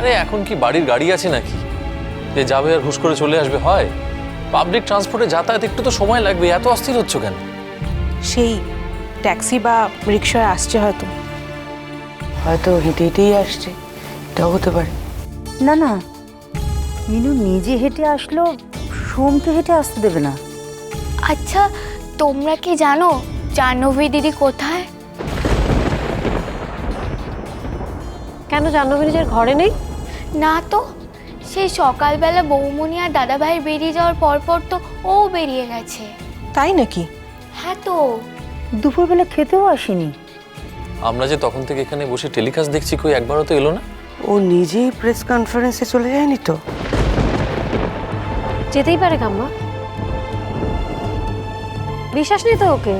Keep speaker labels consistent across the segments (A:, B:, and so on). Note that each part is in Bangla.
A: আরে এখন কি বাড়ির গাড়ি আছে নাকি যে যাবে আর হুশ করে চলে আসবে? হয় পাবলিক ট্রান্সপোর্টে যাতায়াত একটু তো সময় লাগবে, এত অস্থির হচ্ছ কেন?
B: সেই ট্যাক্সি বা রিক্সায় আসছে হয়তো।
C: হয়তো হেঁটে হেঁটেই আসছে, এটাও হতে পারে।
D: না না, মিনু নিজে হেঁটে আসলো, সোমকে হেঁটে আসতে দেবে না।
E: আচ্ছা, তোমরা কি জানো জাহ্নবী দিদি কোথায়?
F: কেন জাহ্নবী নিজের ঘরে নেই?
E: না তো, সেই সকালবেলা বৌমনি আর দাদাভাই বেরিয়ে যাওয়ার পরপর তো ও বেরিয়ে গেছে।
B: তাই নাকি?
E: হ্যাঁ তো।
D: দুপুরবেলা খেতেও আসেনি।
A: আমরা যে তখন থেকে এখানে বসে টেলিকাস্ট দেখছি, কই একবারও তো এলো না।
C: ও নিজেই প্রেস কনফারেন্সে চলে যায়নি তো?
F: যেতেই পারে কাম্মা, বিশ্বাস নেই তো ওকে?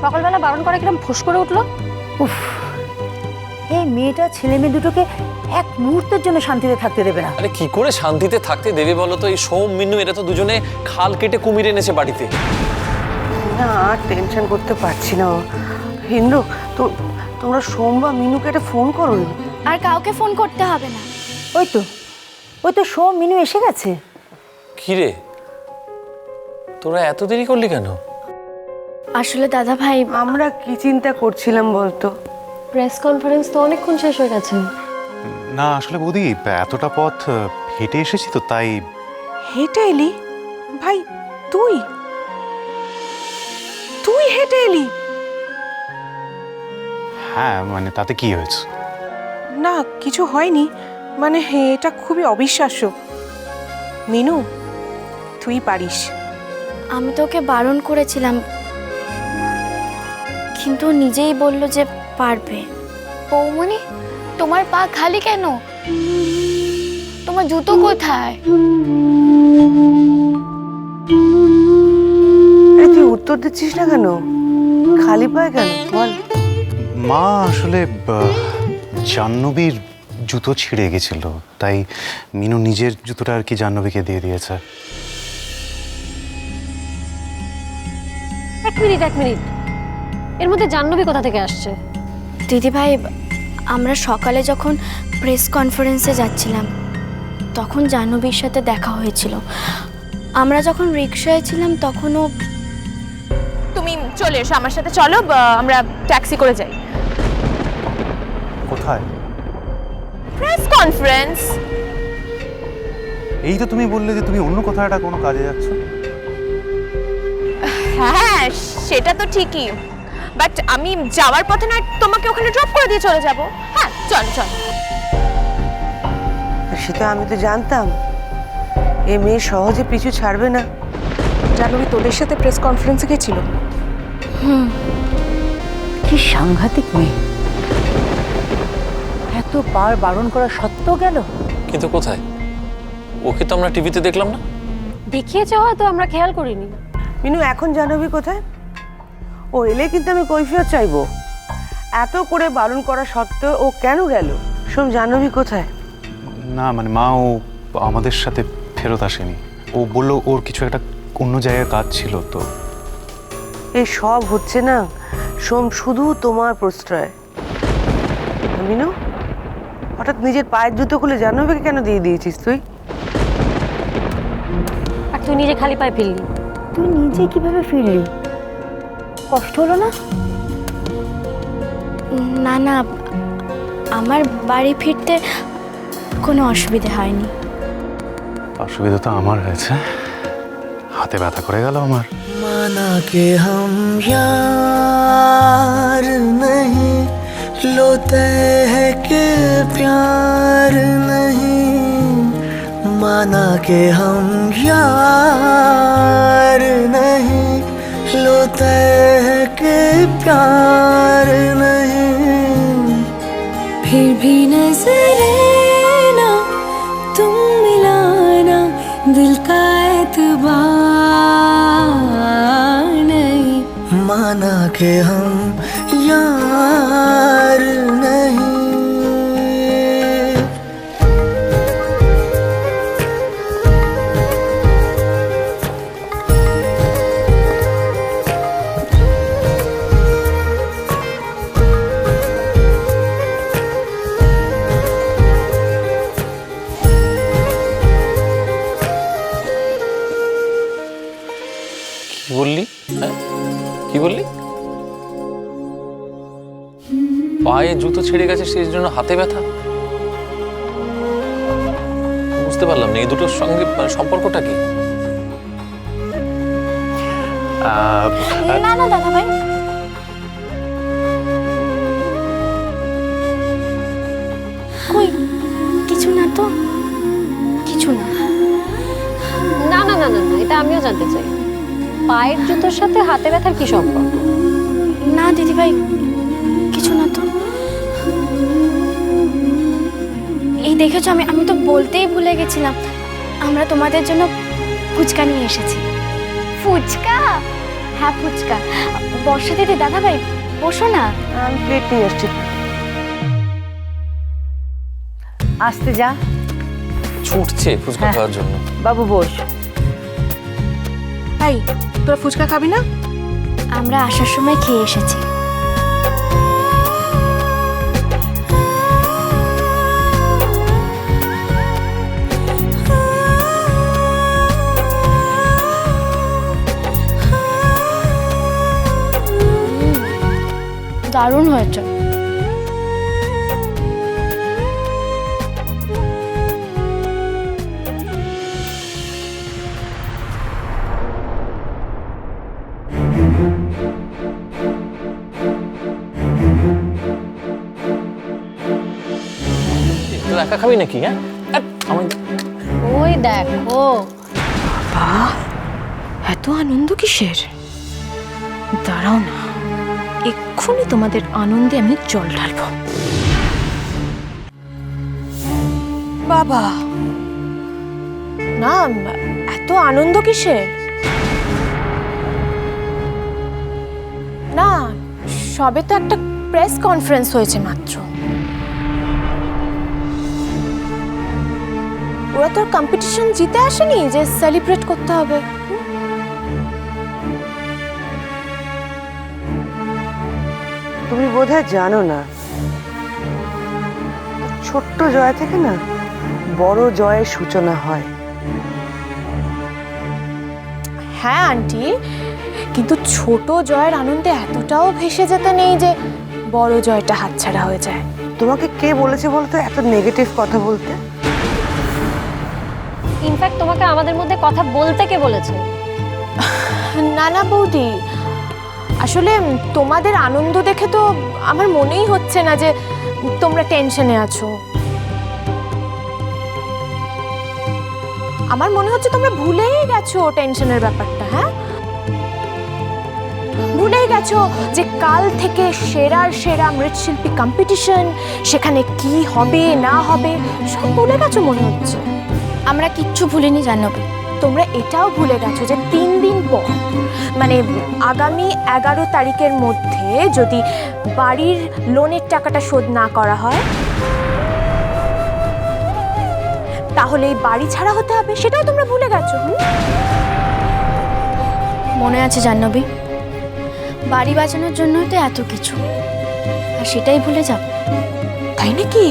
F: সকালবেলা বারণ করে কিরম ফুস করে উঠলো।
D: উফ, এই মেয়েটা ছেলে মেয়ে দুটোকে এক মুহূর্তের জন্য শান্তিতে থাকতে দেবে না।
A: আরে কি করে শান্তিতে থাকতে দেবে বলো তো? এই সোম মিন্নু এরা তো দুজনে খাল কেটে কুমির এনেছে বাড়িতে।
C: না, আর টেনশন করতে পারছি না। হিন্দু, তো তোমরা সোম বা মিনুকে একটা ফোন করো।
E: আর কাউকে ফোন করতে হবে না।
D: ওই তো সোম মিনু এসে গেছে।
A: কি রে, তোরা এত দেরি করলি কেন?
E: আসলে দাদাভাই,
C: আমরা কি চিন্তা করছিলাম বলতো?
F: প্রেস কনফারেন্স তো অনেকক্ষণ শেষ হয়ে গেছে।
G: না আসলে বৌদি, এতটা পথ হেঁটে এসেছি তো তাই।
B: হেঁটে এলি? ভাই তুই তুই হেঁটে এলি?
G: হ্যাঁ মানে তাতে কি হয়েছে?
B: না কিছু হয়নি, মানে এটা খুবই অবিশ্বাস্য। মিনু, তুই পারিস।
E: আমি তো ওকে বারণ করেছিলাম, কিন্তু ও নিজেই বলল যে পারবে। বৌমনি, তোমার পা খালি কেন? তোমার জুতো কোথায়?
C: আরে তুই উত্তর দিচ্ছিস না কেন? খালি পায় কেন বল?
G: মা আসলে জাহ্নবীর জুতো ছিঁড়ে গেছিল, তাই মিনু নিজের জুতোটা আর কি জাহ্নবীকে দিয়ে দিয়েছে।
F: এক মিনিট, এর মধ্যে জাহ্নবী কোথা থেকে আসছে?
E: দিদিভাই, আমরা সকালে যখন প্রেস কনফারেন্সে যাচ্ছিলাম তখন জাহ্নবীর সাথে দেখা হয়েছিল। আমরা যখন রিকশায় ছিলাম তখনও।
B: তুমি চলে এসো আমার সাথে, চলো আমরা ট্যাক্সি করে যাই।
G: কোথায়?
B: Press conference.
G: এই তো তুমি বললে যে তুমি অন্য কোথাও একটা কোনো কাজে যাচ্ছ।
B: হ্যাঁ সেটা তো ঠিকই, বাট আমি যাওয়ার পথে নয় তোমাকে ওখানে ড্রপ করে দিয়ে চলে যাব। হ্যাঁ চলো চলো।
C: সেটা আমি তো জানতাম, এ মেয়ে সহজে পিছু ছাড়বে না।
B: জাহ্নবী তোদের সাথে প্রেস কনফারেন্সে গেছিল?
D: কি সাংঘাতিক মেয়ে, এতবার বারণ করা সত্ত্বেও গেল।
A: কিন্তু কোথায়? ওকে তো আমরা টিভিতে দেখলাম না।
F: দেখিয়েছে হয়তো, আমরা খেয়াল করিনি।
C: মিনু, এখন জাহ্নবী কোথায়? ও এলে কিন্তু আমি কৈফিয়ত চাইবো। এত করে বারণ করা সত্ত্বেও ও কেন গেল? শোন, জাহ্নবী কোথায়?
G: না মানে মা, ও আমাদের সাথে ফেরত আসেনি। ও বললো ওর কিছু একটা অন্য জায়গায় কাজ ছিল তো।
C: এই সব হচ্ছে না সোম শুধু তোমার প্রশ্রয়। মিনু, হঠাৎ নিজের পায়ের জুতো খুলে জাহ্নবীকে কেন দিয়ে দিয়েছিস তুই?
F: আর তুই নিজে খালি পায়ে ফিরলি।
D: তুই নিজে কিভাবে ফিরলি? কষ্ট হলো না?
E: না না, আমার বাড়ি ফিরতে কোনো অসুবিধা হয়নি।
G: অসুবিধা তো আমার হয়েছে, হাতে ব্যথা করে গেল আমার।
H: माना के हम यार नहीं, लोते हैं कि प्यार नहीं। माना के हम यार नहीं, लोते हैं कि प्यार नहीं। फिर भी नजरे ना तुम मिलाना, दिल का एतबार नहीं। माना के हम यार नहीं।
A: পায়ে জুতো ছিঁড়ে গেছে সেই জন্য হাতে ব্যথা? বুঝতে পারলাম না এই দুটোর সঙ্গে সম্পর্কটা কি?
E: না না দাদা ভাই, কই কিছু না তো, কিছু না।
F: না না না না না, এটা আমিও জানতে চাই, পায়ের জুতোর সাথে হাতে ব্যথার কি সম্পর্ক?
E: না দিদি ভাই, কিছু না তো। এই দেখেছো, আমি তো বলতেই ভুলে গেছিলাম, আমরা তোমাদের জন্য ফুচকা নিয়ে এসেছি। ফুচকা? হ্যাঁ ফুচকা। বসো দিদি, দাদা ভাই বসো না।
C: আমি প্লেট নিয়ে আসছি।
D: আসতে যা
A: ছুটছে ফুচকা
D: হ্যাঁ।
A: খাওয়ার জন্য।
D: বাবু, বস।
C: এই তোরা ফুচকা খাবি না?
E: আমরা আসার সময় খেয়ে এসেছি। দারুণ হয়েছে।
A: তুই একা খাবি নাকি? হ্যাঁ আমি
F: ওই দেখো,
B: এত আনন্দ কিসের? দাঁড়াও না, এক্ষুনি তোমাদের আনন্দে আমি জল ঢালবো। বাবা, না এত আনন্দ কিসের? না, সবে তো একটা প্রেস কনফারেন্স হয়েছে মাত্র। ওরা তোর কম্পিটিশন জিতে আসেনি যে সেলিব্রেট করতে হবে।
C: তুমি বোধহয় জানো না, ছোট্ট জয় থেকে না বড় জয়ের সূচনা হয়।
B: হ্যাঁ আন্টি, কিন্তু ছোট জয়ের আনন্দে এতটাও ভেসে যেতে নেই যে বড় জয়টা হাতছাড়া হয়ে যায়।
C: তোমাকে কে বলেছে বলতো এত নেগেটিভ কথা বলতে?
F: ইনফ্যাক্ট তোমাকে আমাদের মধ্যে কথা বলতে কে বলেছে?
B: না না বৌদি, আসলে তোমাদের আনন্দ দেখে তো আমার মনেই হচ্ছে না যে তোমরা টেনশনে আছো। আমার মনে হচ্ছে তোমরা ভুলেই গেছো টেনশনের ব্যাপারটা। হ্যাঁ, ভুলেই গেছো যে কাল থেকে সেরার সেরা মৃৎশিল্পী কম্পিটিশন, সেখানে কি হবে না হবে সব ভুলে গেছো মনে হচ্ছে।
E: আমরা কিচ্ছু ভুলিনি জাহ্নবী।
B: তোমরা এটাও ভুলে গেছো যে 3 দিন পর, মানে আগামী 11 তারিখের মধ্যে যদি বাড়ির লোনের টাকাটা শোধ না করা হয় তাহলে এই বাড়ি ছাড়া হতে হবে, সেটাও তোমরা ভুলে গেছো।
E: মনে আছে জাহ্নবী, বাড়ি বাঁচানোর জন্যই তো এত কিছু, আর সেটাই ভুলে যাব?
B: তাই নাকি?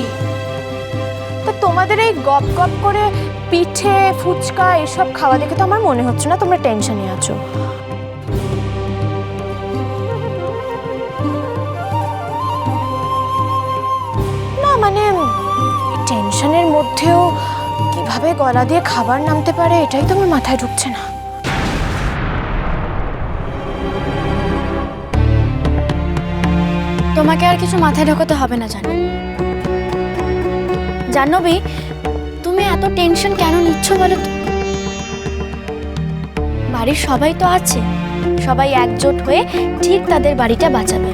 B: তা তোমাদের এই গপ গপ করে পিঠে ফুচকা এসব খাওয়া দেখে তো আমার মনে হচ্ছে না তোমরা টেনশনে আছো। না মানে টেনশনের মধ্যেও কিভাবে গলা দিয়ে খাবার নামতে পারে এটাই তো আমার মাথায় ঢুকছে না।
E: তোমাকে আর কিছু মাথায় ঢোকাতে হবে না জাহ্নবী, তুমি এত টেনশন কেন নিচ্ছ বলো তো? বাড়ির সবাই তো আছে, সবাই একজোট হয়ে ঠিক তাদের বাড়িটা বাঁচাবে।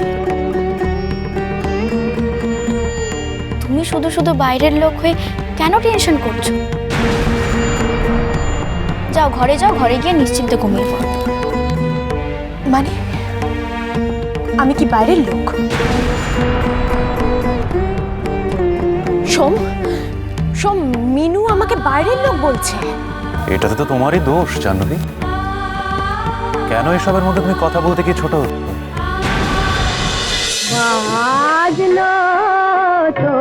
E: তুমি শুধু শুধু বাইরের লোক হয়ে কেন টেনশন করছো? যাও ঘরে যাও, ঘরে গিয়ে নিশ্চিন্তে ঘুমিয়ে পড়ো।
B: মানে আমি কি বাইরের লোক? সোম, সোম, মিনু আমাকে বাইরের লোক বলছে।
G: এটাতে তো তোমারই দোষ জাহ্নবী। কেন এসবের মধ্যে তুমি কথা বলতে গিয়ে ছোট?
B: বাজলো তো